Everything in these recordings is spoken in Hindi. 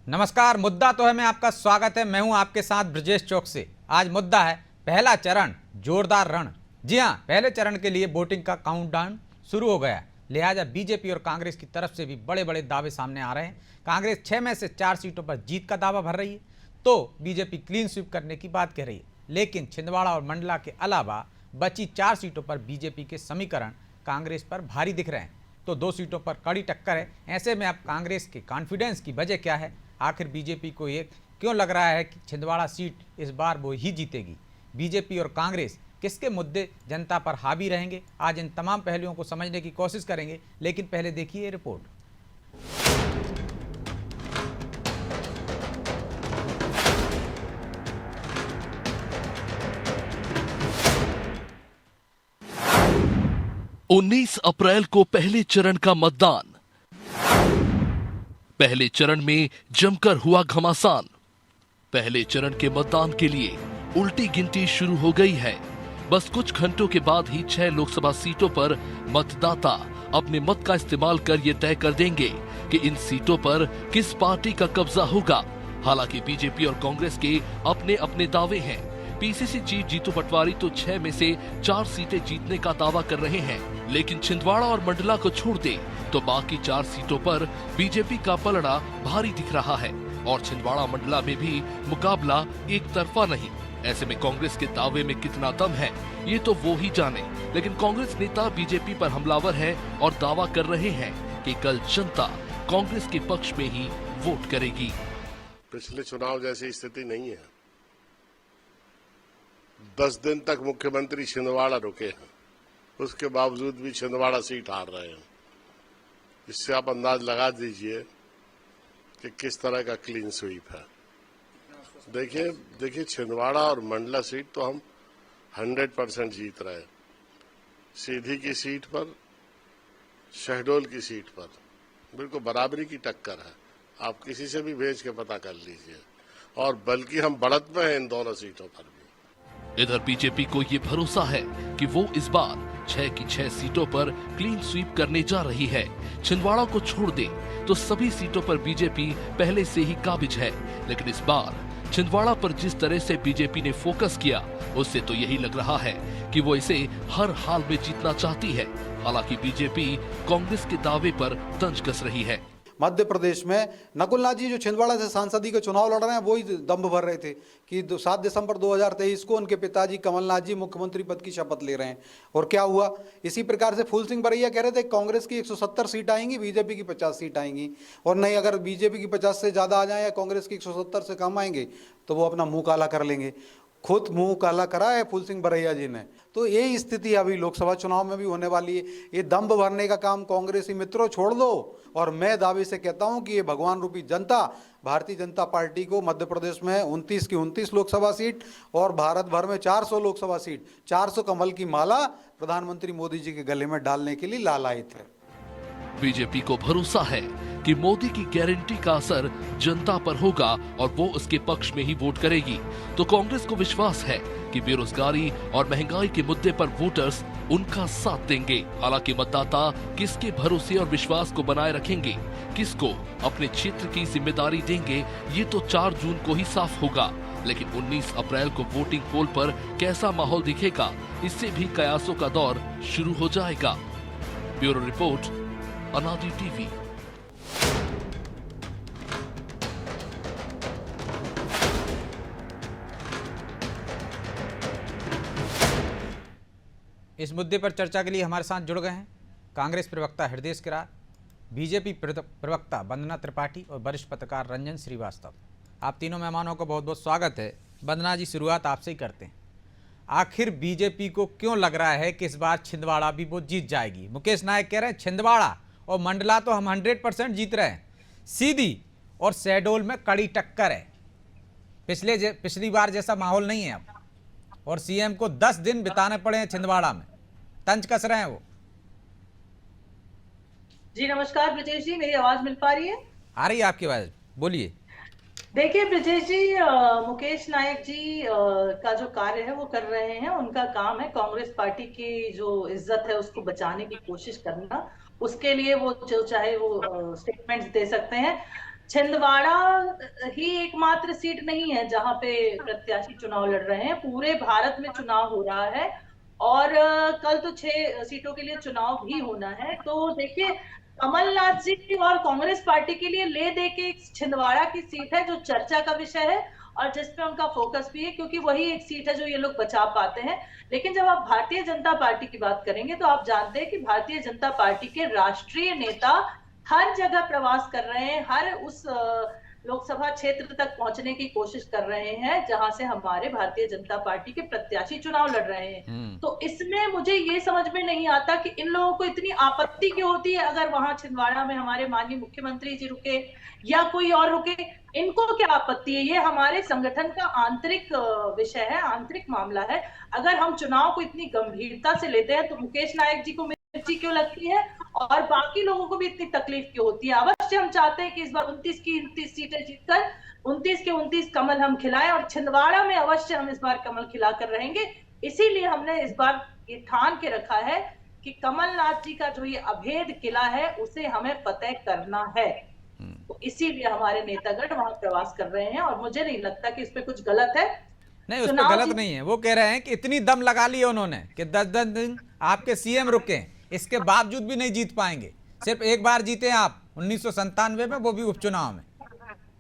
नमस्कार। मुद्दा तो है मैं आपका स्वागत है। मैं हूं आपके साथ ब्रजेश चौक से। आज मुद्दा है पहला चरण जोरदार रण। जी हां, पहले चरण के लिए वोटिंग का काउंटडाउन शुरू हो गया। लिहाजा बीजेपी और कांग्रेस की तरफ से भी बड़े बड़े दावे सामने आ रहे हैं। कांग्रेस 6 में से 4 सीटों पर जीत का दावा भर रही है तो बीजेपी क्लीन स्वीप करने की बात कह रही है। लेकिन छिंदवाड़ा और मंडला के अलावा बची 4 सीटों पर बीजेपी के समीकरण कांग्रेस पर भारी दिख रहे हैं तो 2 सीटों पर कड़ी टक्कर है। ऐसे में अब कांग्रेस के कॉन्फिडेंस की वजह क्या है? आखिर बीजेपी को ये क्यों लग रहा है कि छिंदवाड़ा सीट इस बार वो ही जीतेगी? बीजेपी और कांग्रेस किसके मुद्दे जनता पर हावी रहेंगे? आज इन तमाम पहलुओं को समझने की कोशिश करेंगे, लेकिन पहले देखिए रिपोर्ट। उन्नीस अप्रैल को पहले चरण का मतदान। पहले चरण में जमकर हुआ घमासान। पहले चरण के मतदान के लिए उल्टी गिनती शुरू हो गई है। बस कुछ घंटों के बाद ही 6 लोकसभा सीटों पर मतदाता अपने मत का इस्तेमाल कर ये तय कर देंगे कि इन सीटों पर किस पार्टी का कब्जा होगा। हालांकि बीजेपी और कांग्रेस के अपने अपने दावे हैं। पीसीसी चीफ जीतू पटवारी तो 6 में से 4 सीटें जीतने का दावा कर रहे हैं, लेकिन छिंदवाड़ा और मंडला को छोड़ दे तो बाकी 4 सीटों पर बीजेपी का पलड़ा भारी दिख रहा है और छिंदवाड़ा मंडला में भी मुकाबला एक तरफा नहीं। ऐसे में कांग्रेस के दावे में कितना दम है ये तो वो ही जाने, लेकिन कांग्रेस नेता बीजेपी पर हमलावर है और दावा कर रहे हैं कि कल जनता कांग्रेस के पक्ष में ही वोट करेगी। पिछले चुनाव जैसी स्थिति नहीं है। 10 दिन तक मुख्यमंत्री छिंदवाड़ा रुके हैं, उसके बावजूद भी छिंदवाड़ा सीट हार रहे हैं। इससे आप अंदाज लगा दीजिए कि किस तरह का क्लीन स्वीप है। देखिए छिंदवाड़ा और मंडला सीट तो हम 100% जीत रहे हैं। सीधी की सीट पर, शहडोल की सीट पर बिल्कुल बराबरी की टक्कर है। आप किसी से भी भेज के पता कर लीजिए, और बल्कि हम बढ़त में हैं इन दोनों सीटों पर भी। इधर बीजेपी को ये भरोसा है कि वो इस बार 6 की 6 सीटों पर क्लीन स्वीप करने जा रही है। छिंदवाड़ा को छोड़ दे तो सभी सीटों पर बीजेपी पहले से ही काबिज है, लेकिन इस बार छिंदवाड़ा पर जिस तरह से बीजेपी ने फोकस किया उससे तो यही लग रहा है कि वो इसे हर हाल में जीतना चाहती है। हालांकि बीजेपी कांग्रेस के दावे पर तंज कस रही है। मध्य प्रदेश में नकुलनाथ जी जो छिंदवाड़ा से सांसदी का चुनाव लड़ रहे हैं वही दम्भ भर रहे थे कि 7 दिसंबर 2023 को उनके पिताजी कमलनाथ जी मुख्यमंत्री पद की शपथ ले रहे हैं। और क्या हुआ? इसी प्रकार से फूल सिंह बरैया कह रहे थे कांग्रेस की 170 सीट आएंगी, बीजेपी की 50 सीट आएंगी, और नहीं अगर बीजेपी की 50 से ज़्यादा आ जाए या कांग्रेस की 170 से कम आएंगे तो वो अपना मुंह काला कर लेंगे। खुद मुंह काला करा है फूल सिंह बरैया जी ने। तो यही स्थिति अभी लोकसभा चुनाव में भी होने वाली है। ये दम्भ भरने का काम कांग्रेसी मित्रों छोड़ दो, और मैं दावे से कहता हूं कि ये भगवान रूपी जनता भारतीय जनता पार्टी को मध्य प्रदेश में 29 की 29 लोकसभा सीट और भारत भर में 400 लोकसभा सीट, 400 कमल की माला प्रधानमंत्री मोदी जी के गले में डालने के लिए लालायित है। बीजेपी को भरोसा है कि मोदी की गारंटी का असर जनता पर होगा और वो उसके पक्ष में ही वोट करेगी। तो कांग्रेस को विश्वास है कि बेरोजगारी और महंगाई के मुद्दे पर वोटर्स उनका साथ देंगे। हालांकि मतदाता किसके भरोसे और विश्वास को बनाए रखेंगे, किसको अपने क्षेत्र की जिम्मेदारी देंगे, ये तो 4 जून को ही साफ होगा। लेकिन 19 अप्रैल को वोटिंग पोल पर कैसा माहौल दिखेगा, इससे भी कयासों का दौर शुरू हो जाएगा। ब्यूरो रिपोर्ट, अनादि टीवी। इस मुद्दे पर चर्चा के लिए हमारे साथ जुड़ गए हैं कांग्रेस प्रवक्ता हृदय किरार, बीजेपी प्रवक्ता वंदना त्रिपाठी और वरिष्ठ पत्रकार रंजन श्रीवास्तव। आप तीनों मेहमानों को बहुत बहुत स्वागत है। वंदना जी, शुरुआत आपसे ही करते हैं। आखिर बीजेपी को क्यों लग रहा है कि इस बार छिंदवाड़ा भी वो जीत जाएगी? मुकेश नायक कह रहे हैं छिंदवाड़ा और मंडला तो हम 100% जीत रहे हैं, सीधी और शहडोल में कड़ी टक्कर है। पिछली बार जैसा माहौल नहीं है अब, और सीएम को 10 दिन बिताने पड़े हैं छिंदवाड़ा में, तंज कस रहे हैं वो। जी नमस्कार ब्रजेश जी, मेरी आवाज मिल पा रही है? आ रही है आपकी आवाज, बोलिए। देखिए ब्रजेश जी, मुकेश नायक जी का जो कार्य है वो कर रहे हैं। उनका काम है कांग्रेस पार्टी की जो इज्जत है उसको बचाने की कोशिश करना। उसके लिए वो जो चाहे वो स्टेटमेंट्स दे सकते हैं। छिंदवाड़ा ही एकमात्र सीट नहीं है जहां पे प्रत्याशी चुनाव लड़ रहे हैं, पूरे भारत में चुनाव हो रहा है और कल तो 6 सीटों के लिए चुनाव भी होना है। तो देखिए, कमलनाथ जी और कांग्रेस पार्टी के लिए ले दे के एक छिंदवाड़ा की सीट है जो चर्चा का विषय है और जिसपे उनका फोकस भी है, क्योंकि वही एक सीट है जो ये लोग बचा पाते हैं। लेकिन जब आप भारतीय जनता पार्टी की बात करेंगे तो आप जानते हैं कि भारतीय जनता पार्टी के राष्ट्रीय नेता हर जगह प्रवास कर रहे हैं, हर उस लोकसभा क्षेत्र तक पहुंचने की कोशिश कर रहे हैं जहां से हमारे भारतीय जनता पार्टी के प्रत्याशी चुनाव लड़ रहे हैं। तो इसमें मुझे ये समझ में नहीं आता कि इन लोगों को इतनी आपत्ति क्यों होती है अगर वहां छिंदवाड़ा में हमारे माननीय मुख्यमंत्री जी रुके या कोई और रुके। इनको क्या आपत्ति है? ये हमारे संगठन का आंतरिक विषय है, आंतरिक मामला है। अगर हम चुनाव को इतनी गंभीरता से लेते हैं तो मुकेश नायक जी को मिर्ची क्यों लगती है और बाकी लोगों को भी इतनी तकलीफ क्यों होती है? अवश्य हम चाहते हैं कि इस बार 29 की 29 सीटें जीतकर 29 के 29 कमल हम खिलाएं और छिंदवाड़ा में अवश्य हम इस बार कमल खिलाकर रहेंगे। इसीलिए हमने इस बार ये ठान के रखा है कि कमलनाथ जी का जो ये अभेद किला है उसे हमें फतेह करना है। तो इसीलिए हमारे नेतागण वहां प्रवास कर रहे हैं और मुझे नहीं लगता कि इसमें कुछ गलत है। नहीं, उस पर गलत नहीं है। वो कह रहे हैं कि इतनी दम लगा ली उन्होंने कि 10-10 दिन आपके सीएम रुके, इसके बावजूद भी नहीं जीत पाएंगे। सिर्फ एक बार जीते हैं आप 1997 में, वो भी उपचुनाव में।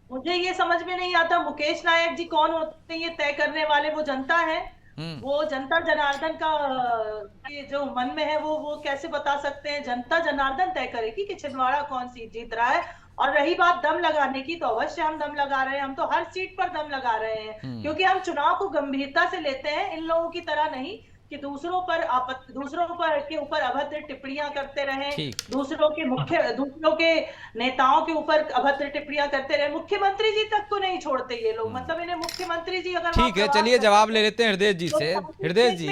मुझे ये समझ में नहीं आता मुकेश नायक जी कौन होते हैं ये तय करने वाले? वो जनता है, वो जनता जनार्दन का ये जो मन में है वो कैसे बता सकते हैं? जनता जनार्दन तय करेगी कि छिंदवाड़ा कौन सीट जीत रहा है। और रही बात दम लगाने की, तो अवश्य हम दम लगा रहे हैं, हम तो हर सीट पर दम लगा रहे हैं क्योंकि हम चुनाव को गंभीरता से लेते हैं, इन लोगों की तरह नहीं कि दूसरों के ऊपर अभद्र टिप्पणियां करते रहें, दूसरों के नेताओं के ऊपर अभद्र टिप्पणियां करते रहे। मुख्यमंत्री जी तक को नहीं छोड़ते ये लोग, मतलब इन्हें मुख्यमंत्री जी अगर ठीक है, चलिए जवाब ले लेते हैं हृदय जी से। हृदय जी,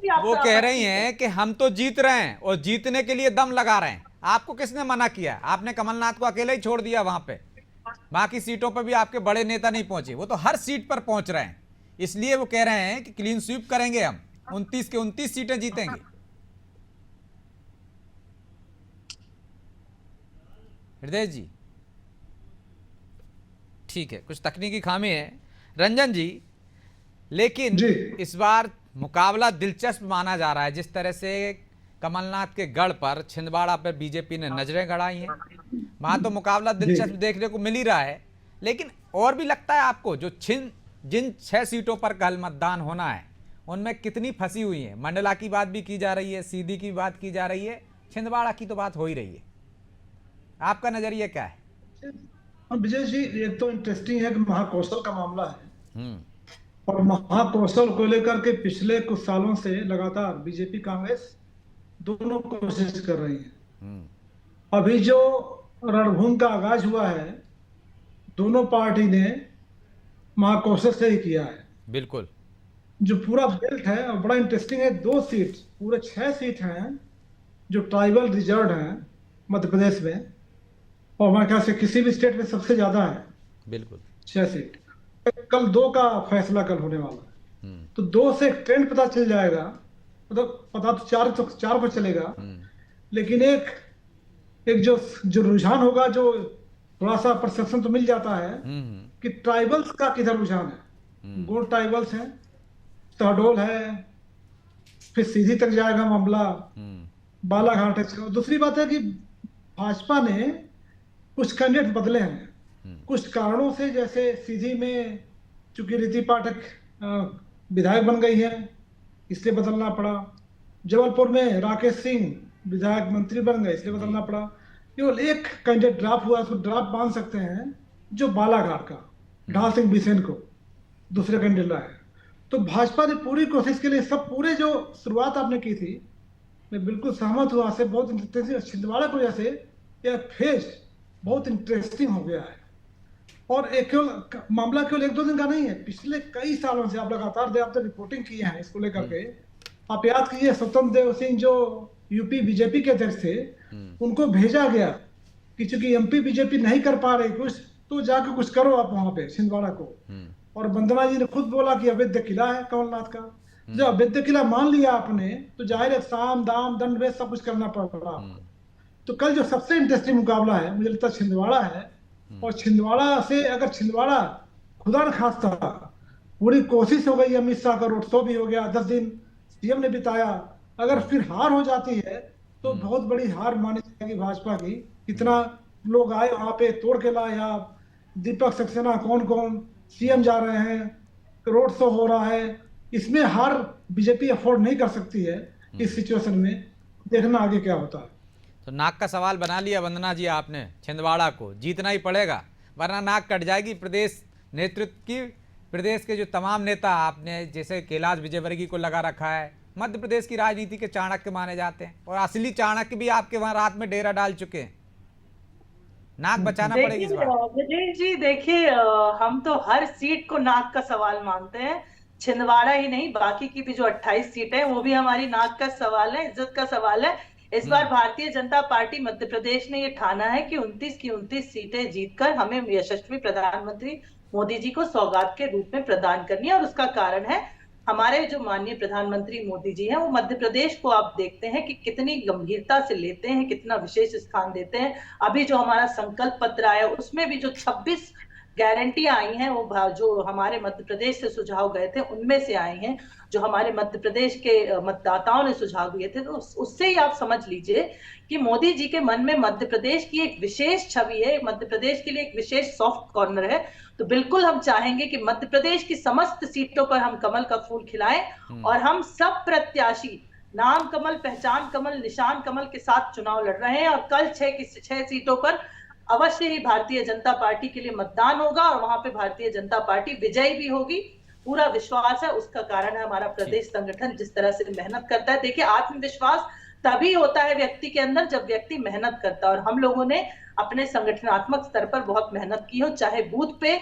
वो कह रही हैं कि हम तो जीत रहे हैं और जीतने के लिए दम लगा रहे हैं। आपको किसने मना किया? आपने कमलनाथ को अकेले ही छोड़ दिया वहां पे, बाकी सीटों पर भी आपके बड़े नेता नहीं पहुंचे, वो तो हर सीट पर पहुंच रहे हैं। इसलिए वो कह रहे हैं कि क्लीन स्वीप करेंगे, हम 29 के 29 सीटें जीतेंगे। हृदय जी, ठीक है, कुछ तकनीकी खामी है। रंजन जी, लेकिन इस बार मुकाबला दिलचस्प माना जा रहा है। जिस तरह से कमलनाथ के गढ़ पर, छिंदवाड़ा पर बीजेपी ने नजरें गड़ाई हैं, वहां तो मुकाबला दिलचस्प देखने को मिल ही रहा है। लेकिन और भी लगता है आपको जो जिन 6 सीटों पर कल मतदान होना है उनमें कितनी फंसी हुई है? मंडला की बात भी की जा रही है, सीधी की बात की जा रही है, छिंदवाड़ा की तो बात हो ही रही है। आपका नजरिया क्या है? विजय जी, एक तो इंटरेस्टिंग है कि महाकौशल का मामला है और महाकौशल को लेकर के पिछले कुछ सालों से लगातार बीजेपी कांग्रेस दोनों कोशिश कर रही है। अभी जो रणभूमि का आगाज हुआ है, दोनों पार्टी ने महाकौशल से ही किया है। बिल्कुल, जो पूरा बेल्ट है और बड़ा इंटरेस्टिंग है, 2 सीट, पूरे 6 सीट हैं जो ट्राइबल रिजर्व हैं मध्य प्रदेश में, और हमारे ख्याल से किसी भी स्टेट में सबसे ज्यादा है। बिल्कुल 6 सीट। कल 2 का फैसला कल होने वाला है, तो 2 से एक ट्रेंड पता चल जाएगा, मतलब पता तो 4 पर चलेगा, लेकिन एक जो रुझान होगा, जो थोड़ा सा परसेप्शन तो मिल जाता है कि ट्राइबल्स का किधर रुझान है। गोंड ट्राइबल्स हैं, शहडोल है, फिर सीधी तक जाएगा मामला, बालाघाट है। दूसरी बात है कि भाजपा ने कुछ कैंडिडेट बदले हैं कुछ कारणों से, जैसे सीधी में चूंकि रीति पाठक विधायक बन गई है इसलिए बदलना पड़ा, जबलपुर में राकेश सिंह विधायक मंत्री बन गए इसलिए बदलना पड़ा। केवल एक कैंडिडेट ड्रॉप हुआ, उसको ड्रॉप मान सकते हैं, जो बालाघाट का ढाल सिंह बिसेन को दूसरे कैंडिडेट लाए। तो भाजपा ने पूरी कोशिश के लिए सब पूरे जो शुरुआत आपने की थी, मैं बिल्कुल सहमत हुआ से, बहुत इंटरेस्टिंग। छिंदवाड़ा की वजह से यह फेज बहुत इंटरेस्टिंग हो गया है और एक मामला केवल 1-2 दिन का नहीं है, पिछले कई सालों से आप लगातार आप रिपोर्टिंग की है इसको लेकर के। आप याद कीजिए, स्वतंत्र देव सिंह जो यूपी बीजेपी के अध्यक्ष थे, उनको भेजा गया कि चूंकि एमपी बीजेपी नहीं कर पा रही कुछ, तो जाकर कुछ करो आप वहां पे छिंदवाड़ा को। और वंदना जी ने खुद बोला कि अवैध किला है कमलनाथ का। जब अवैध किला मान लिया आपने, तो जाहिर है साम दाम दंड भेद सब कुछ करना पड़ रहा। तो कल जो सबसे इंटरेस्टिंग मुकाबला है, मुझे लगता है छिंदवाड़ा है, और छिंदवाड़ा से अगर छिंदवाड़ा खुदा न खास्ता पूरी कोशिश हो गई, अमित शाह का रोड शो भी हो गया, 10 दिन सीएम ने बिताया, अगर फिर हार हो जाती है तो बहुत बड़ी हार मानी जाएगी भाजपा की। कितना लोग आए वहां पे, तोड़ के लाया, दीपक सक्सेना कौन कौन सीएम जा रहे हैं, रोड शो हो रहा है, इसमें हार बीजेपी अफोर्ड नहीं कर सकती है। इस सिचुएशन में देखना आगे क्या होता है। तो नाक का सवाल बना लिया वंदना जी आपने, छिंदवाड़ा को जीतना ही पड़ेगा वरना नाक कट जाएगी प्रदेश नेतृत्व की। प्रदेश के जो तमाम नेता आपने जैसे कैलाश विजयवर्गीय को लगा रखा है, मध्य प्रदेश की राजनीति के चाणक्य माने जाते हैं और असली चाणक्य भी आपके वहां रात में डेरा डाल चुके हैं। नाक बचाना पड़ेगी इस बार। विजय जी देखिए, हम तो हर सीट को नाक का सवाल मानते हैं। छिंदवाड़ा ही नहीं, बाकी की भी जो 28 सीटें हैं वो भी हमारी नाक का सवाल है, इज्जत का सवाल है। इस बार भारतीय जनता पार्टी मध्य प्रदेश ने ये ठाना है कि 29 की 29 सीटें जीतकर हमें यशस्वी प्रधानमंत्री मोदी जी को सौगात के रूप में प्रदान करनी है। और उसका कारण है हमारे जो माननीय प्रधानमंत्री मोदी जी हैं, वो मध्य प्रदेश को आप देखते हैं कि कितनी गंभीरता से लेते हैं, कितना विशेष स्थान देते हैं। अभी जो हमारा संकल्प पत्र आया उसमें भी जो 26 गारंटियां आई हैं, वो जो हमारे मध्य प्रदेश से सुझाव गए थे उनमें से आई हैं, जो हमारे मध्य प्रदेश के मतदाताओं ने सुझाव दिए थे। तो उससे ही आप समझ लीजिए कि मोदी जी के मन में मध्य प्रदेश की एक विशेष छवि है, मध्य प्रदेश के लिए एक विशेष सॉफ्ट कॉर्नर है। तो बिल्कुल हम चाहेंगे कि मध्य प्रदेश की समस्त सीटों पर हम कमल का फूल खिलाएं और हम सब प्रत्याशी नाम कमल, पहचान कमल, निशान कमल के साथ चुनाव लड़ रहे हैं। और कल 6 सीटों पर अवश्य ही भारतीय जनता पार्टी के लिए मतदान होगा और वहां पे भारतीय जनता पार्टी विजयी भी होगी, पूरा विश्वास है। उसका कारण है हमारा प्रदेश संगठन जिस तरह से मेहनत करता है। देखिए, आत्मविश्वास तभी होता है व्यक्ति के अंदर जब व्यक्ति मेहनत करता है, और हम लोगों ने अपने संगठनात्मक स्तर पर बहुत मेहनत की हो, चाहे बूथ पे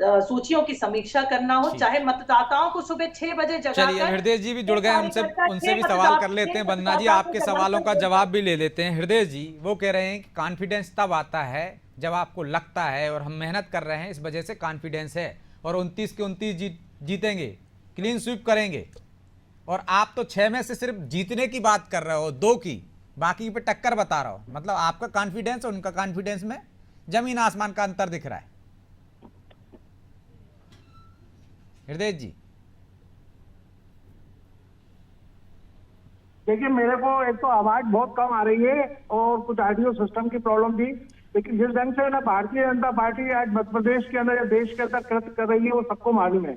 सूचियों की समीक्षा करना हो, चाहे मतदाताओं को सुबह 6 बजे जगाकर। चलिए, हृदय जी भी जुड़ गए, उनसे भी सवाल कर लेते हैं। वंदना जी आपके सवालों का जवाब भी ले लेते हैं। हृदय जी वो कह रहे हैं कि कॉन्फिडेंस तब आता है जब आपको लगता है और हम मेहनत कर रहे हैं, इस वजह से कॉन्फिडेंस है और 29 के 29 जीतेंगे, क्लीन स्वीप करेंगे। और आप तो 6 में से सिर्फ जीतने की बात कर रहे हो, 2 की, बाकी पे टक्कर बता रहा हो। मतलब आपका कॉन्फिडेंस और उनका कॉन्फिडेंस में जमीन आसमान का अंतर दिख रहा है। हृदय जी देखिए, मेरे को एक तो आवाज बहुत कम आ रही है और कुछ ऑडियो सिस्टम की प्रॉब्लम थी, लेकिन जिस ढंग से ना भारतीय जनता पार्टी आज मध्य प्रदेश के अंदर या देश के अंदर कृत्य कर रही है वो सबको मालूम है।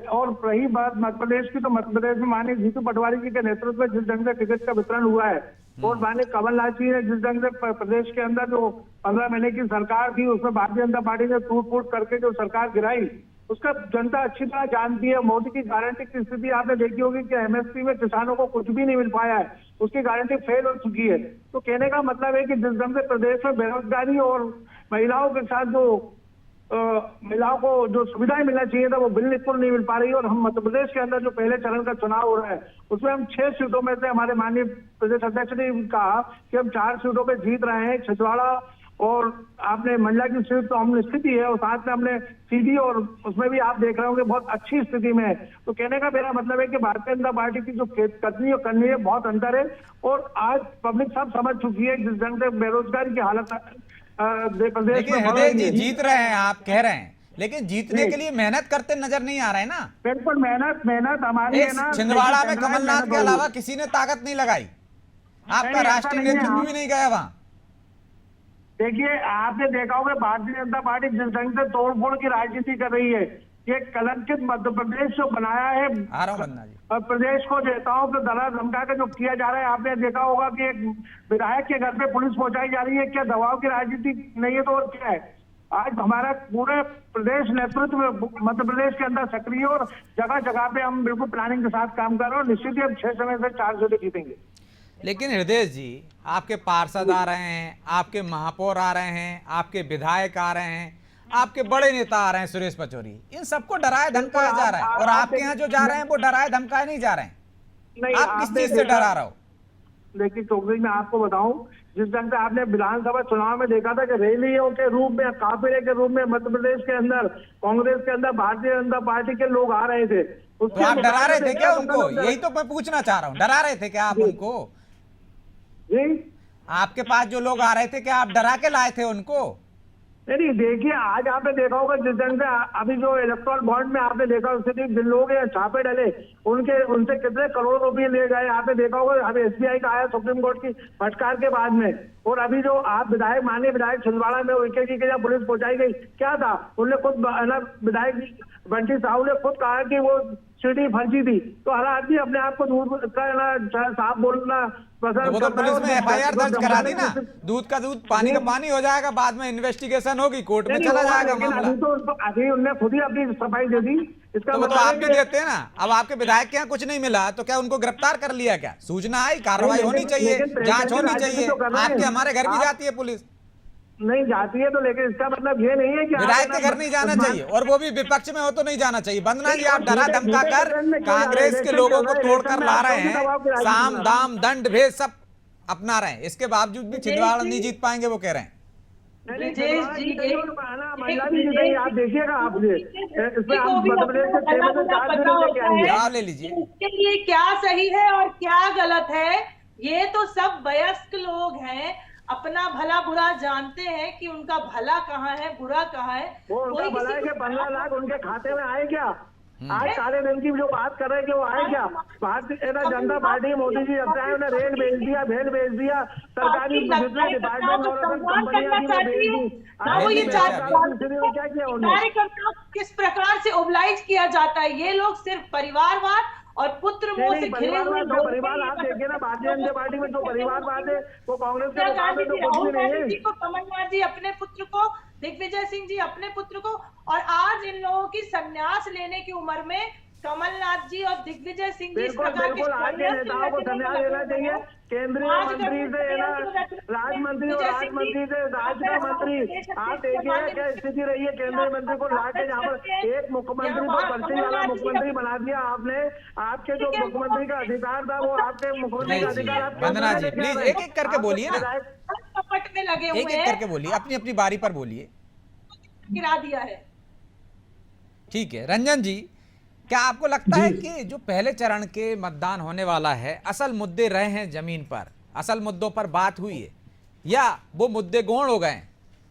और रही बात मध्य प्रदेश की, तो मध्य प्रदेश में माननीय जीतू पटवारी जी के नेतृत्व में जिस ढंग से टिकट का वितरण हुआ है और माननीय कमलनाथ जी ने जिस ढंग से प्रदेश के अंदर जो 15 महीने की सरकार थी उसमें भारतीय जनता पार्टी ने टूट फूट करके जो सरकार गिराई, उसका जनता अच्छी तरह जानती है। मोदी की गारंटी की स्थिति आपने देखी होगी कि एमएसपी में किसानों को कुछ भी नहीं मिल पाया है, उसकी गारंटी फेल हो चुकी है। तो कहने का मतलब है कि जिस ढंग से प्रदेश में बेरोजगारी और महिलाओं के साथ जो महिलाओं को जो सुविधाएं मिलना चाहिए था वो बिल्कुल नहीं मिल पा रही है। और हम मध्य प्रदेश के अंदर जो पहले चरण का चुनाव हो रहा है उसमें हम 6 सीटों में से हमारे माननीय प्रदेश अध्यक्ष ने कहा कि हम 4 सीटों पे जीत रहे हैं। छिंदवाड़ा और आपने मंडला की सीट तो हम स्थिति है और साथ में हमने सीधी और उसमें भी आप देख रहे होंगे बहुत अच्छी स्थिति में है। तो कहने का मेरा मतलब है कि भारतीय जनता पार्टी की जो कथनी और करनी है बहुत अंतर है और आज पब्लिक सब समझ चुकी है जिस ढंग से बेरोजगारी की हालत देखिए हृदय जी जीत रहे हैं आप कह रहे हैं, लेकिन जीतने के लिए मेहनत करते नजर नहीं आ रहे ना। बिल्कुल मेहनत हमारी है ना। छिंदवाड़ा में कमलनाथ के अलावा किसी ने ताकत नहीं लगाई, आपका राष्ट्रीय नेतृत्व भी नहीं गया वहां। देखिए, आपने देखा होगा भारतीय जनता पार्टी जिस ढंग से तोड़फोड़ की राजनीति कर रही है, ये कलंकित मध्य प्रदेश जो बनाया है और प्रदेश को नेताओं को डरा धमका के जो किया जा रहा है। आपने देखा होगा कि एक विधायक के घर पे पुलिस पहुंचाई जा रही है, क्या दबाव की राजनीति नहीं है तो और क्या है। आज हमारा पूरे प्रदेश नेतृत्व मध्य प्रदेश के अंदर सक्रिय और जगह जगह पे हम बिल्कुल प्लानिंग के साथ काम कर रहे हैं और निश्चित ही हम 6 समय से 4 सीटें जीतेंगे। लेकिन हृदय जी आपके पार्षद आ रहे हैं, आपके महापौर आ रहे हैं, आपके विधायक आ रहे हैं, आपके बड़े नेता आ रहे हैं, सुरेश पचौरी, इन सबको डराया धमकाया जा रहा है और आपके यहाँ जो जा रहे हैं वो डराए धमकाए नहीं जा रहे हैं। आप किस चीज से डरा रहे हो? देखिए चौधरी, मैं आपको बताऊं, जिस ढंग से आपने विधानसभा चुनाव में देखा था कि रैलियों के रूप में, काफिले के रूप में मध्य प्रदेश के अंदर कांग्रेस के अंदर भारतीय जनता पार्टी के लोग आ रहे थे, तो आप डरा रहे थे क्या उनको? यही तो मैं पूछना चाह रहा हूँ, डरा रहे थे क्या आप उनको? जी, आपके पास जो लोग आ रहे थे क्या आप डरा के लाए थे उनको? नहीं देखिए, आज आपने देखा होगा जिस दिन से अभी जो इलेक्ट्रॉल बॉन्ड में आपने देखा उससे जिन लोगों के छापे डले उनसे कितने करोड़ रुपए ले गए आपने देखा होगा। अभी SBI का आया सुप्रीम कोर्ट की फटकार के बाद में, और अभी जो आप विधायक माननीय विधायक छिंदवाड़ा में उनके की जब पुलिस पहुंचाई गई, क्या था, उन्होंने खुद विधायक बंटी साहू ने खुद कहा कि वो सीटी फंसी थी। तो हर आदमी अपने आप को दूध का साफ बोलना पसंद तो करता है। पुलिस में FIR दर्ज करा दी ना, दूध का दूध पानी का पानी हो जाएगा, बाद में इन्वेस्टिगेशन होगी, कोर्ट में चला जाएगा मामला। अभी उनने खुद ही अपनी सफाई दे दी। इसका तो वो तो आप भी देते हैं ना। अब आपके विधायक के यहाँ कुछ नहीं मिला तो क्या उनको गिरफ्तार कर लिया? क्या सूचना आई, कार्रवाई होनी चाहिए, जांच होनी चाहिए। आपके हमारे घर भी जाती है पुलिस, नहीं जाती है तो, लेकिन इसका मतलब ये नहीं है कि विधायक के घर नहीं जाना चाहिए, और वो भी विपक्ष में हो तो नहीं जाना चाहिए। वंदना जी, आप डरा धमका कर कांग्रेस के लोगों को तोड़कर ला रहे हैं, साम दाम दंड भेद सब अपना रहे हैं, इसके बावजूद भी छिंदवाड़ा नहीं जीत पाएंगे, वो कह रहे हैं। आप देखिएगा, आपसे ले लीजिए, इसके लिए क्या सही है और क्या गलत है, ये तो सब वयस्क लोग हैं, अपना भला बुरा जानते हैं कि उनका भला कहाँ है, बुरा कहाँ है। वो उनका भला है कि 15 लाख उनके खाते में आए क्या? आज काले धन की जो बात कर रहे हैं कि वो आए क्या? भारतीय जनता पार्टी मोदी जी जब चाहे उन्हें रेल भेज दिया, भेल भेज दिया, सरकारी डिपार्टमेंट कार्यकर्ताओं किस प्रकार से ओबलाइज किया जाता है। ये लोग सिर्फ परिवारवाद और पुत्र मोह से घिरे हुए लोग। परिवार आप देखिए ना, भारतीय जनता पार्टी में जो परिवारवाद है वो कांग्रेस के गांधी जी, तो कुछ राहुल भी नहीं गांधी जी है। को, कमलनाथ जी अपने पुत्र को, दिग्विजय सिंह जी अपने पुत्र को, और आज इन लोगों की संन्यास लेने की उम्र में कमलनाथ जी और दिग्विजय सिंह जी इस प्रकार के आज के नेताओं को संन्यास लेना चाहिए। केंद्रीय मंत्री से राज मंत्री और राज मंत्री से राज्य का मंत्री, आप देखिए क्या स्थिति रही है। केंद्रीय मंत्री को लाके यहाँ पर एक मुख्यमंत्री को पर्ची वाला मुख्यमंत्री बना दिया आपने। आपके जो मुख्यमंत्री का अधिकार था वो आपके मुख्यमंत्री का अधिकार। वंदना जी प्लीज एक एक करके बोलिए ना, कपट में लगे हुए एक एक करके बोलिए, अपनी अपनी बारी पर बोलिए। गिरा दिया है। ठीक है रंजन जी, क्या आपको लगता है कि जो पहले चरण के मतदान होने वाला है, असल मुद्दे रहे हैं जमीन पर, असल मुद्दों पर बात हुई है, या वो मुद्दे गौण हो गए,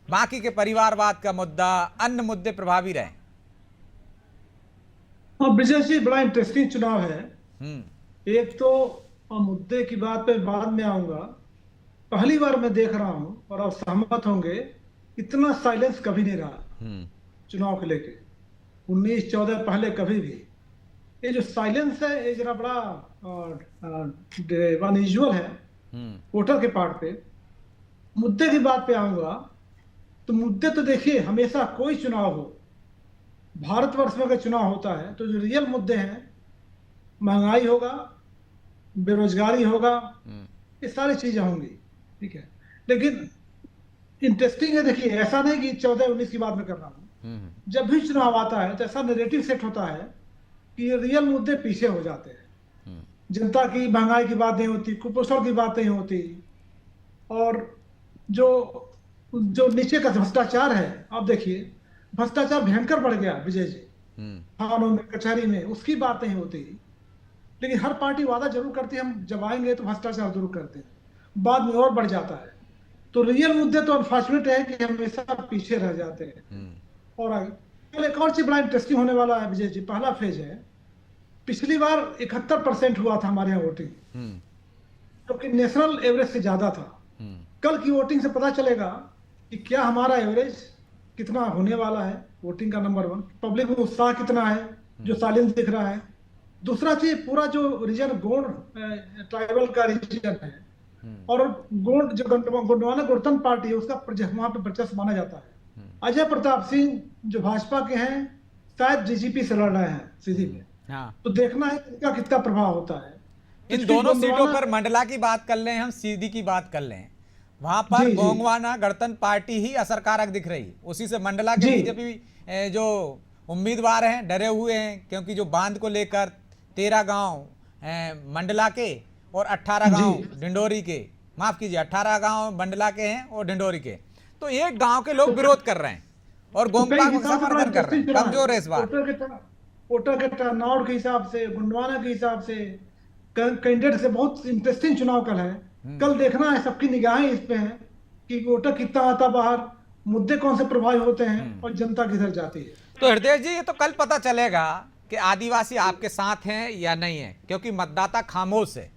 बाकी के परिवारवाद का मुद्दा, अन्य मुद्दे प्रभावी रहे? हाँ ब्रिजेश जी, बड़ा इंटरेस्टिंग चुनाव है। एक तो मुद्दे की बात पे बाद में आऊंगा। पहली बार मैं देख रहा हूं, और आप सहमत होंगे, इतना साइलेंस कभी नहीं रहा चुनाव को लेके। 19-14 पहले कभी भी ये जो साइलेंस है ये जरा बड़ा अनयूजुअल है वोटर के पार्ट पे। मुद्दे की बात पे आऊंगा तो मुद्दे तो देखिए, हमेशा कोई चुनाव हो, भारतवर्ष में अगर चुनाव होता है तो जो रियल मुद्दे हैं, महंगाई होगा, बेरोजगारी होगा, ये सारी चीजें होंगी, ठीक है। लेकिन इंटरेस्टिंग है, देखिए ऐसा नहीं कि 14-19 की बात में कर रहा हूँ, जब भी चुनाव आता है तो ऐसा नैरेटिव सेट होता है कि रियल मुद्दे पीछे हो जाते हैं। जनता की महंगाई की बात नहीं होती, कुपोषण की बात नहीं होती, और जो नीचे का भ्रष्टाचार है, आप देखिए भ्रष्टाचार भयंकर बढ़ गया विजय जी, थानों में, कचहरी में, उसकी बात नहीं होती। लेकिन हर पार्टी वादा जरूर करती है, हम जब आएंगे तो भ्रष्टाचार जरूर करते हैं, बाद में और बढ़ जाता है। तो रियल मुद्दे तो अनफॉर्चुनेट है कि हमेशा पीछे रह जाते हैं। और आगे एक और चीज बड़ा इंटरेस्टिंग होने वाला है विजय जी, पहला फेज है। पिछली बार 71% हुआ था हमारे यहाँ वोटिंग, जो कि नेशनल एवरेज से ज्यादा था। कल की वोटिंग से पता चलेगा कि क्या हमारा एवरेज कितना होने वाला है वोटिंग का। नंबर 1, पब्लिक में उत्साह कितना है, जो साइलेंस दिख रहा है। दूसरा चीज, पूरा जो रीजन गोंड ट्राइबल का रीजन है, और गोंड जो गोंडवाना गणतंत्र पार्टी है उसका वहां पे वर्चस्व माना जाता है। अजय प्रताप सिंह जो भाजपा के हैं, शायद डीजीपी से लड़ रहे हैं सीधी में। तो देखना है इनका कितना प्रभाव होता है। इन दोनों सीटों पर मंडला की बात कर लें, हम सीधी की बात कर लें, वहां पर गोंडवाना गणतंत्र पार्टी ही असरकारक दिख रही, उसी से मंडला के बीजेपी जो उम्मीदवार हैं डरे हुए हैं, क्योंकि जो बांध को लेकर 13 गांव मंडला के और 18 गांव डिंडोरी के, माफ कीजिए 18 गांव मंडला के हैं और डिंडोरी के, तो एक गांव के लोग विरोध कर रहे हैं और गोंगपा को समर्थन कर रहे हैं। कमजोर है इस बार वोटर के टर्नआउट के हिसाब से, गुंडवाना के हिसाब से, कैंडिडेट से बहुत इंटरेस्टिंग चुनाव कल है। कल देखना है, सबकी निगाहें इस पे हैं कि वोटर कितना आता बाहर, मुद्दे कौन से प्रभावी होते हैं और जनता किधर जाती है। तो हृदय जी, ये तो कल पता चलेगा कि आदिवासी आपके साथ हैं या नहीं है, क्योंकि मतदाता खामोश है।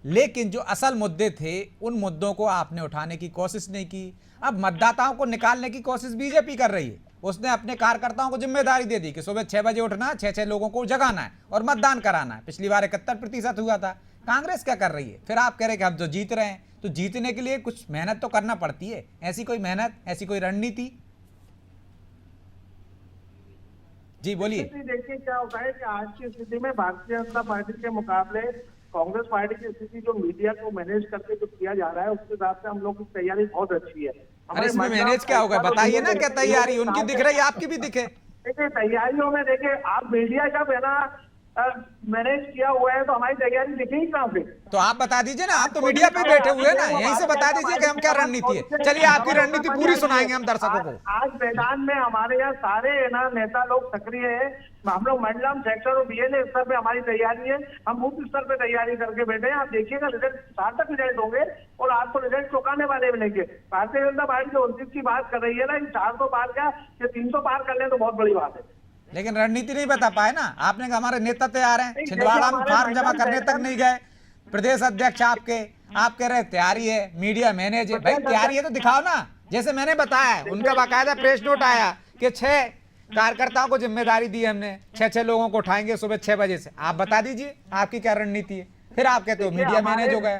लेकिन जो असल मुद्दे थे उन मुद्दों को आपने उठाने की कोशिश नहीं की। अब मतदाताओं को निकालने की कोशिश बीजेपी कर रही है। उसने अपने कार्यकर्ताओं को जिम्मेदारी दे दी कि सुबह 6 बजे उठना, 6 लोगों को जगाना है और मतदान कराना है। पिछली बार 71% हुआ था। कांग्रेस क्या कर रही है? फिर आप कह रहे हैं कि हम जो जीत रहे हैं, तो जीतने के लिए कुछ मेहनत तो करना पड़ती है। ऐसी कोई मेहनत, ऐसी कोई रणनीति? जी बोलिए। देखिए क्या होता है कि आज की स्थिति में भारतीय जनता पार्टी के मुकाबले कांग्रेस पार्टी की स्थिति जो मीडिया को मैनेज करके जो किया जा रहा है, उसके हिसाब से हम लोग की तैयारी बहुत अच्छी है। अरे इसमें मैनेज क्या होगा, बताइए ना। क्या तैयारी उनकी दिख रही है, आपकी भी दिखे? देखिए तैयारियों में देखिए, आप मीडिया जब है ना मैनेज किया हुआ है तो हमारी तैयारी दिखेगी कहाँ पे? तो आप बता दीजिए ना, आप तो मीडिया पे बैठे हुए हैं ना, यहीं से बता दीजिए कि हम क्या रणनीति है। चलिए आपकी रणनीति पूरी सुनाएंगे हम दर्शकों को। आज मैदान में हमारे यहाँ सारे है ना नेता लोग सक्रिय है। हम लोग मंडलम, सेक्टर और बीएलए स्तर पे हमारी तैयारी है। हम बूथ स्तर पे तैयारी करके बैठे हैं। आप देखिएगा रिजल्ट सार्थक रिजल्ट होंगे और आपको रिजल्ट चौंकाने वाले मिलेंगे। भारतीय जनता पार्टी जो 29 की बात कर रही है ना, 400 पार क्या, ये 300 पार कर ले तो बहुत बड़ी बात है। लेकिन रणनीति नहीं बता पाए ना। आपने कहा हमारे नेता तैयार हैं, छिंदवाड़ा में फार्म जमा करने तक नहीं गए। प्रदेश अध्यक्ष आपके, आप कह रहे तैयारी है, मीडिया मैनेज है। भाई तैयारी है तो दिखाओ ना। जैसे मैंने बताया, उनका बाकायदा प्रेस नोट आया कि 6 कार्यकर्ताओं को जिम्मेदारी दी हमने, 6 लोगों को उठाएंगे सुबह 6 बजे से। आप बता दीजिए आपकी क्या रणनीति है। फिर आप कहते हो मीडिया मैनेज हो गया।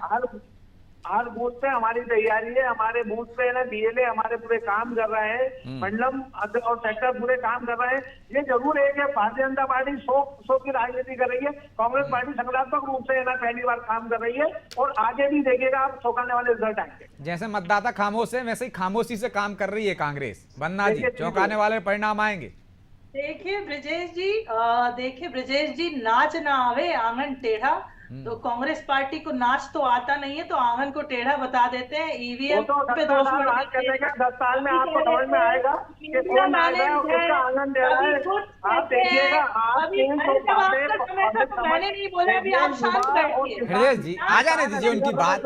हर बूथ पे हमारी तैयारी है। हमारे बूथ पे ना बीएलए हमारे पूरे काम कर रहे हैं, मंडलम और सेक्टर पूरे काम कर रहे हैं। ये जरूर है कि भारतीय जनता पार्टी 100 की राजनीति कर रही है। कांग्रेस पार्टी सकारात्मक रूप से ना पहली बार काम कर रही है और आगे भी देखिएगा आप चौंकाने वाले रिजल्ट आएंगे। जैसे मतदाता खामोश है, वैसे ही खामोशी से काम कर रही है कांग्रेस। बन्ना जी, चौंकाने वाले परिणाम आएंगे। देखिए ब्रजेश जी, नाच ना आवे आंगन टेढ़ा। तो कांग्रेस पार्टी को नाच तो आता नहीं है, तो आंगन को टेढ़ा बता देते हैं। ईवीएम पे दोष करने का 10 साल में आपको समझ में आएगा कि कौन नाच रहा है और किसका आंगन टेढ़ा है। आप देखिएगा। मैंने नहीं बोला, अभी आप शांत बैठिए। हृदय जी आ जाने दीजिए उनकी बात,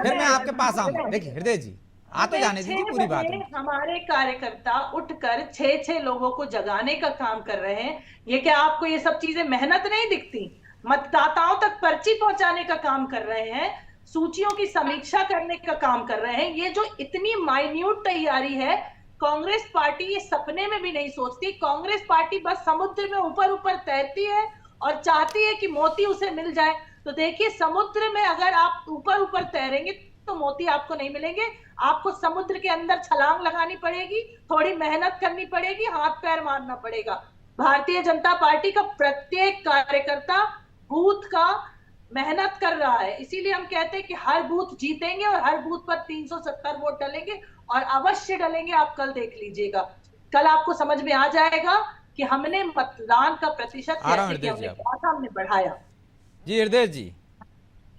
फिर मैं आपके पास आऊंगा। देखिए हृदय जी, आ तो जाने दीजिए पूरी बात। हमारे कार्यकर्ता उठकर 6 लोगों को जगाने का काम कर रहे हैं। ये क्या आपको ये सब चीजें मेहनत नहीं दिखती? मतदाताओं तक पर्ची पहुंचाने का काम कर रहे हैं, सूचियों की समीक्षा करने का काम कर रहे हैं। ये जो इतनी माइन्यूट तैयारी है, कांग्रेस पार्टी ये सपने में भी नहीं सोचती। कांग्रेस पार्टी बस समुद्र में ऊपर ऊपर तैरती है और चाहती है कि मोती उसे मिल जाए। तो देखिए, समुद्र में अगर आप ऊपर ऊपर तैरेंगे तो मोती आपको नहीं मिलेंगे। आपको समुद्र के अंदर छलांग लगानी पड़ेगी, थोड़ी मेहनत करनी पड़ेगी, हाथ पैर मारना पड़ेगा। भारतीय जनता पार्टी का प्रत्येक कार्यकर्ता बूथ का मेहनत कर रहा है। इसीलिए हम कहते हैं कि हर बूथ जीतेंगे और हर बूथ पर 370 वोट डलेंगे और अवश्य डलेंगे। आप कल देख लीजिएगा, कल आपको समझ में आ जाएगा कि हमने मतदान का प्रतिशत हमने बढ़ाया। जी हृदय जी,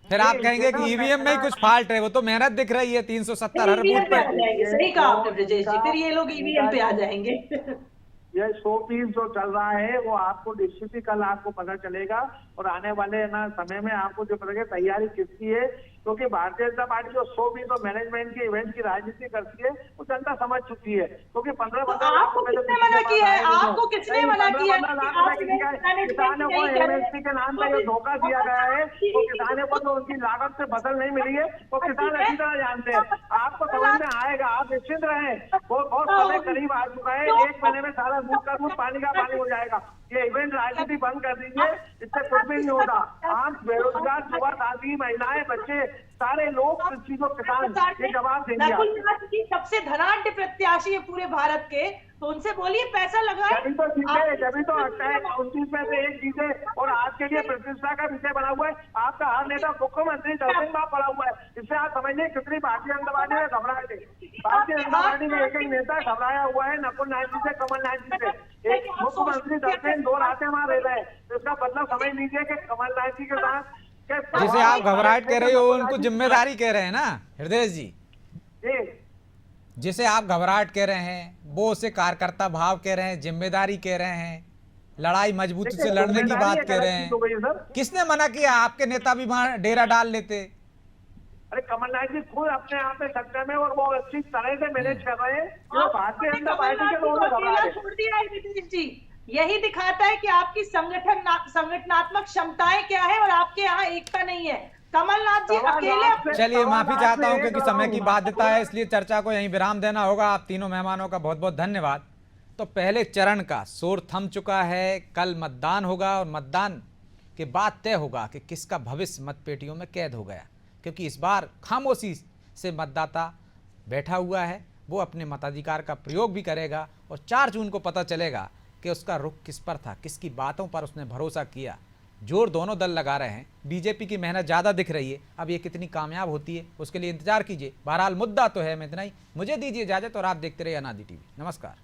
फिर आप कहेंगे कि ईवीएम में ही कुछ फॉल्ट है, वो तो मेहनत दिख रही है 370 हर बूथ पर। सही कहा आपने ब्रजेश जी, फिर ये लोग ईवीएम पे आ जाएंगे। ये 100 पीस जो चल रहा है वो आपको निश्चित ही कल आपको पता चलेगा और आने वाले ना समय में आपको जो पता तैयारी किसकी है। क्योंकि भारतीय जनता पार्टी जो 100 पीस और मैनेजमेंट की इवेंट की राजनीति करती है वो जनता समझ चुकी है। क्योंकि 15-15 लाख आपको किसने मना किया है? आपको किसने मना किया है? किसानों को एमएसपी के नाम पर जो धोखा दिया गया है, वो किसानों को जो उनकी लागत से फसल नहीं मिली है, वो किसान अच्छी तरह जानते हैं। आपको समझ में आएगा, आप निश्चिंत रहें। बहुत समय करीब आ चुका है। 1 महीने में सारा दूध का दूध, पानी का पानी हो जाएगा। ये इवेंट राजनीति बंद कर दीजिए, इससे कुछ भी नहीं होता। आज बेरोजगार युवा, साथी, महिलाएं, बच्चे, सारे लोग चीजों किसान ये जवाब देंगे। नकुल नाथ जी सबसे धनाढ्य प्रत्याशी है पूरे भारत के, तो उनसे बोलिए पैसा लगाए। जब तो जीते, जब तो 29 में से 1 जीते और आज के लिए प्रतिष्ठा का विषय बना हुआ है। आपका हर नेता मुख्यमंत्री 10 दिन बाद पड़ा हुआ है। इससे आप समझिए कितनी भारतीय जनता पार्टी में घबराए थे। भारतीय जनता पार्टी में एक नेता घबराया हुआ है, नकुल नाथ जी से, कमलनाथ जी से। एक मुख्यमंत्री 10 दिन 2 रातें वहां रह रहे हैं। इसका मतलब समझ लीजिए कि कमलनाथ जी के साथ जिसे आप घबराहट कह रहे हो उनको जिम्मेदारी कह रहे हैं ना हृदय जी। जिसे आप घबराहट कह रहे हैं वो उसे कार्यकर्ता भाव कह रहे हैं, जिम्मेदारी कह रहे हैं, लड़ाई मजबूती से लड़ने की बात कह रहे हैं। किसने मना किया? आपके नेता भी वहां डेरा डाल लेते। अरे कमलनाथ जी खुद अपने आप में सत्ता में और वो अच्छी तरह से मैनेज कर रहे हैं। जो भारतीय जनता पार्टी के लोग अकेला छोड़ दिया है नीतीश जी। यही दिखाता है कि आपकी संगठनात्मक क्षमताएं क्या है और आपके यहाँ एकता नहीं है। कमलनाथ जी अकेले। चलिए माफी चाहता हूं क्योंकि समय की बाध्यता है, इसलिए चर्चा को यहीं विराम देना होगा। आप तीनों मेहमानों का बहुत बहुत धन्यवाद। तो पहले चरण का शोर थम चुका है, कल मतदान होगा और मतदान के बाद तय होगा कि किसका भविष्य मतपेटियों में कैद हो गया, क्योंकि इस बार खामोशी से मतदाता बैठा हुआ है। वो अपने मताधिकार का प्रयोग भी करेगा और 4 जून को पता चलेगा कि उसका रुख किस पर था, किसकी बातों पर उसने भरोसा किया। जोर दोनों दल लगा रहे हैं। बीजेपी की मेहनत ज़्यादा दिख रही है, अब ये कितनी कामयाब होती है उसके लिए इंतजार कीजिए। बहरहाल मुद्दा तो है। मैं इतना ही, मुझे दीजिए इजाज़त और आप देखते रहिए अनादि टीवी। नमस्कार।